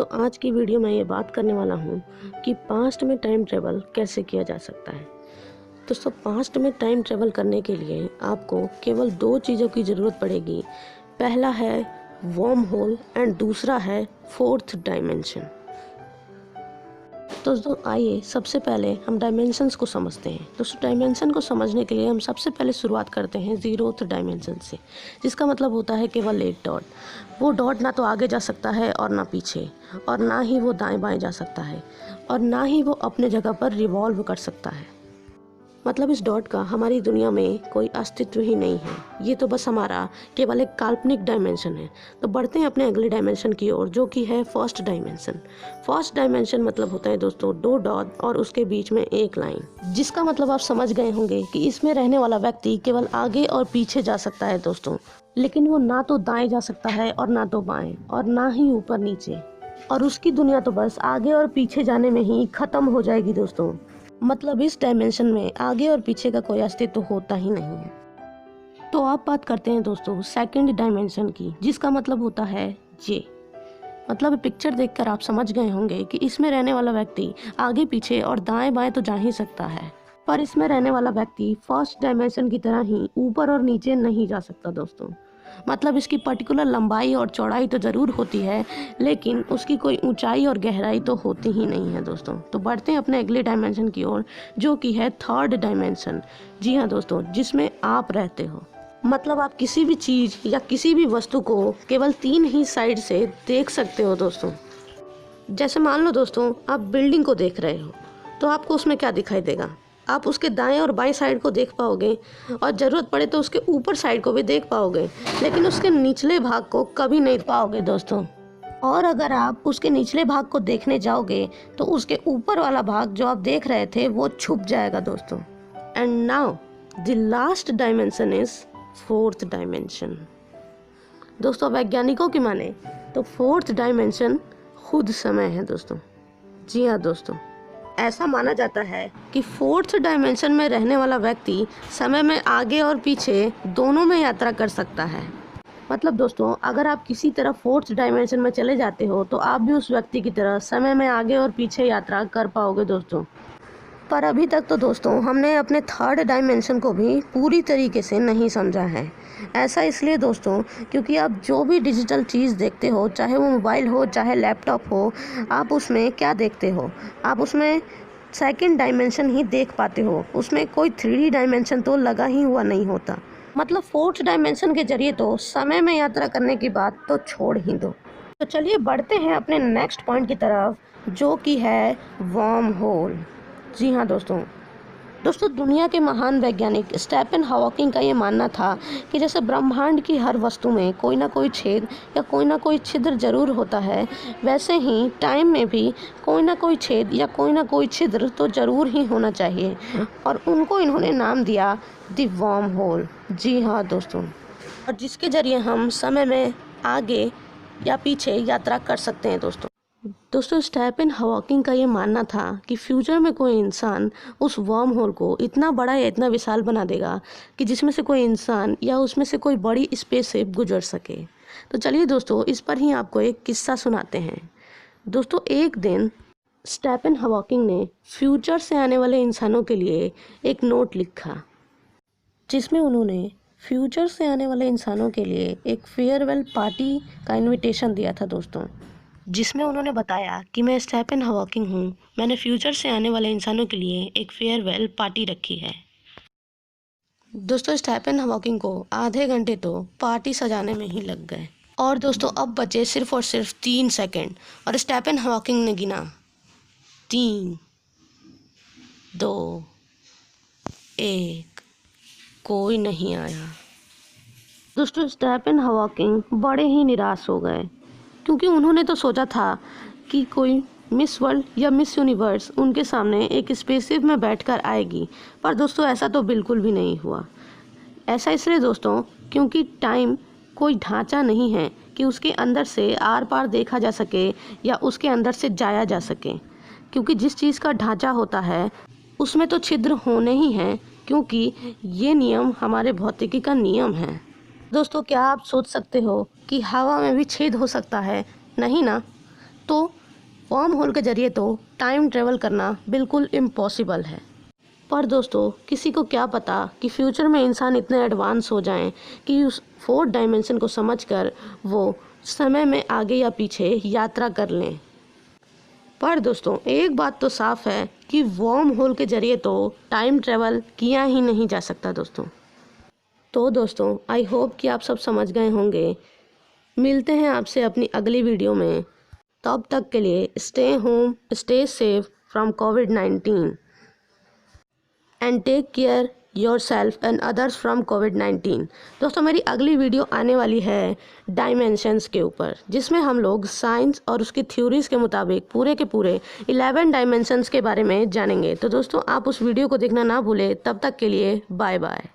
दोस्तों आज की वीडियो में ये बात करने वाला हूँ कि पास्ट में टाइम ट्रेवल कैसे किया जा सकता है। दोस्तों पास्ट में टाइम ट्रेवल करने के लिए आपको केवल दो चीज़ों की ज़रूरत पड़ेगी। पहला है वर्म होल एंड दूसरा है फोर्थ डायमेंशन। दोस्तों आइए सबसे पहले हम डायमेंशंस को समझते हैं। दोस्तों डायमेंशन को समझने के लिए हम सबसे पहले शुरुआत करते हैं ज़ीरोथ डायमेंशन से, जिसका मतलब होता है केवल एक डॉट। वो डॉट ना तो आगे जा सकता है और ना पीछे, और ना ही वो दाएं बाएं जा सकता है, और ना ही वो अपने जगह पर रिवॉल्व कर सकता है। मतलब इस डॉट का हमारी दुनिया में कोई अस्तित्व ही नहीं है। ये तो बस हमारा केवल एक काल्पनिक डायमेंशन है। तो बढ़ते हैं अपने अगले डायमेंशन की ओर, जो कि है फर्स्ट डायमेंशन। फर्स्ट डायमेंशन मतलब होता है दोस्तों दो डॉट और उसके बीच में एक लाइन, जिसका मतलब आप समझ गए होंगे कि इसमें रहने वाला व्यक्ति केवल आगे और पीछे जा सकता है दोस्तों, लेकिन वो ना तो दाएं जा सकता है और ना तो बाएं, और ना ही ऊपर नीचे, और उसकी दुनिया तो बस आगे और पीछे जाने में ही खत्म हो जाएगी दोस्तों। मतलब इस डायमेंशन में आगे और पीछे का कोई अस्तित्व होता ही नहीं है। तो आप बात करते हैं दोस्तों सेकंड डायमेंशन की, जिसका मतलब होता है जे। मतलब पिक्चर देखकर आप समझ गए होंगे कि इसमें रहने वाला व्यक्ति आगे पीछे और दाएं बाएं तो जा ही सकता है, पर इसमें रहने वाला व्यक्ति फर्स्ट डायमेंशन की तरह ही ऊपर और नीचे नहीं जा सकता दोस्तों। मतलब इसकी पर्टिकुलर लंबाई और चौड़ाई तो ज़रूर होती है, लेकिन उसकी कोई ऊंचाई और गहराई तो होती ही नहीं है दोस्तों। तो बढ़ते हैं अपने अगले डायमेंशन की ओर, जो कि है थर्ड डायमेंशन। जी हाँ दोस्तों, जिसमें आप रहते हो। मतलब आप किसी भी चीज़ या किसी भी वस्तु को केवल तीन ही साइड से देख सकते हो दोस्तों। जैसे मान लो दोस्तों आप बिल्डिंग को देख रहे हो, तो आपको उसमें क्या दिखाई देगा? आप उसके दाएं और बाएं साइड को देख पाओगे, और ज़रूरत पड़े तो उसके ऊपर साइड को भी देख पाओगे, लेकिन उसके निचले भाग को कभी नहीं पाओगे दोस्तों। और अगर आप उसके निचले भाग को देखने जाओगे तो उसके ऊपर वाला भाग जो आप देख रहे थे वो छुप जाएगा दोस्तों। And now the last dimension is fourth dimension. दोस्तों वैज्ञानिकों की माने तो फोर्थ डायमेंशन खुद समय है दोस्तों। जी हाँ दोस्तों, ऐसा माना जाता है कि फोर्थ डायमेंशन में रहने वाला व्यक्ति समय में आगे और पीछे दोनों में यात्रा कर सकता है। मतलब दोस्तों अगर आप किसी तरह फोर्थ डायमेंशन में चले जाते हो तो आप भी उस व्यक्ति की तरह समय में आगे और पीछे यात्रा कर पाओगे दोस्तों। पर अभी तक तो दोस्तों हमने अपने थर्ड डायमेंशन को भी पूरी तरीके से नहीं समझा है। ऐसा इसलिए दोस्तों क्योंकि आप जो भी डिजिटल चीज़ देखते हो, चाहे वो मोबाइल हो चाहे लैपटॉप हो, आप उसमें क्या देखते हो? आप उसमें सेकंड डायमेंशन ही देख पाते हो। उसमें कोई 3D डायमेंशन तो लगा ही हुआ नहीं होता। मतलब फोर्थ डायमेंशन के जरिए तो समय में यात्रा करने की बात तो छोड़ ही दो। तो चलिए बढ़ते हैं अपने नेक्स्ट पॉइंट की तरफ, जो कि है वर्म होल। जी हाँ दोस्तों दुनिया के महान वैज्ञानिक स्टीफन हॉकिंग का ये मानना था कि जैसे ब्रह्मांड की हर वस्तु में कोई ना कोई छेद या कोई ना कोई छिद्र जरूर होता है, वैसे ही टाइम में भी कोई ना कोई छेद या कोई ना कोई छिद्र तो जरूर ही होना चाहिए, और उनको इन्होंने नाम दिया द वर्म होल। जी हाँ दोस्तों, और जिसके जरिए हम समय में आगे या पीछे यात्रा कर सकते हैं दोस्तों स्टीफन हॉकिंग का ये मानना था कि फ्यूचर में कोई इंसान उस वर्म होल को इतना बड़ा या इतना विशाल बना देगा कि जिसमें से कोई इंसान या उसमें से कोई बड़ी स्पेसशिप गुजर सके। तो चलिए दोस्तों इस पर ही आपको एक किस्सा सुनाते हैं। दोस्तों एक दिन स्टीफन हॉकिंग ने फ्यूचर से आने वाले इंसानों के लिए एक नोट लिखा, जिसमें उन्होंने फ्यूचर से आने वाले इंसानों के लिए एक फेयरवेल पार्टी का इनविटेशन दिया था दोस्तों, जिसमें उन्होंने बताया कि मैं स्टीफन हॉकिंग हूँ, मैंने फ्यूचर से आने वाले इंसानों के लिए एक फेयरवेल पार्टी रखी है। दोस्तों स्टीफन हॉकिंग को आधे घंटे तो पार्टी सजाने में ही लग गए, और दोस्तों अब बचे सिर्फ और सिर्फ 3 सेकंड, और स्टीफन हॉकिंग ने गिना 3, 2, 1, कोई नहीं आया। दोस्तों स्टीफन हॉकिंग बड़े ही निराश हो गए, क्योंकि उन्होंने तो सोचा था कि कोई मिस वर्ल्ड या मिस यूनिवर्स उनके सामने एक स्पेसशिप में बैठकर आएगी, पर दोस्तों ऐसा तो बिल्कुल भी नहीं हुआ। ऐसा इसलिए दोस्तों क्योंकि टाइम कोई ढांचा नहीं है कि उसके अंदर से आर पार देखा जा सके या उसके अंदर से जाया जा सके, क्योंकि जिस चीज़ का ढांचा होता है उसमें तो छिद्र होने ही हैं, क्योंकि ये नियम हमारे भौतिकी का नियम है। दोस्तों क्या आप सोच सकते हो कि हवा में भी छेद हो सकता है? नहीं ना। तो वर्म होल के ज़रिए तो टाइम ट्रेवल करना बिल्कुल इम्पॉसिबल है। पर दोस्तों किसी को क्या पता कि फ्यूचर में इंसान इतने एडवांस हो जाएं कि उस 4th डायमेंशन को समझकर वो समय में आगे या पीछे यात्रा कर लें। पर दोस्तों एक बात तो साफ है कि वर्म होल के ज़रिए तो टाइम ट्रेवल किया ही नहीं जा सकता दोस्तों। तो दोस्तों आई होप कि आप सब समझ गए होंगे। मिलते हैं आपसे अपनी अगली वीडियो में। तब तक के लिए stay home, stay safe from कोविड-19 and take care yourself and others from कोविड-19। दोस्तों मेरी अगली वीडियो आने वाली है डायमेंशंस के ऊपर, जिसमें हम लोग साइंस और उसकी थ्योरीज के मुताबिक पूरे के पूरे 11 डायमेंशंस के बारे में जानेंगे। तो दोस्तों आप उस वीडियो को देखना ना भूलें। तब तक के लिए बाय बाय।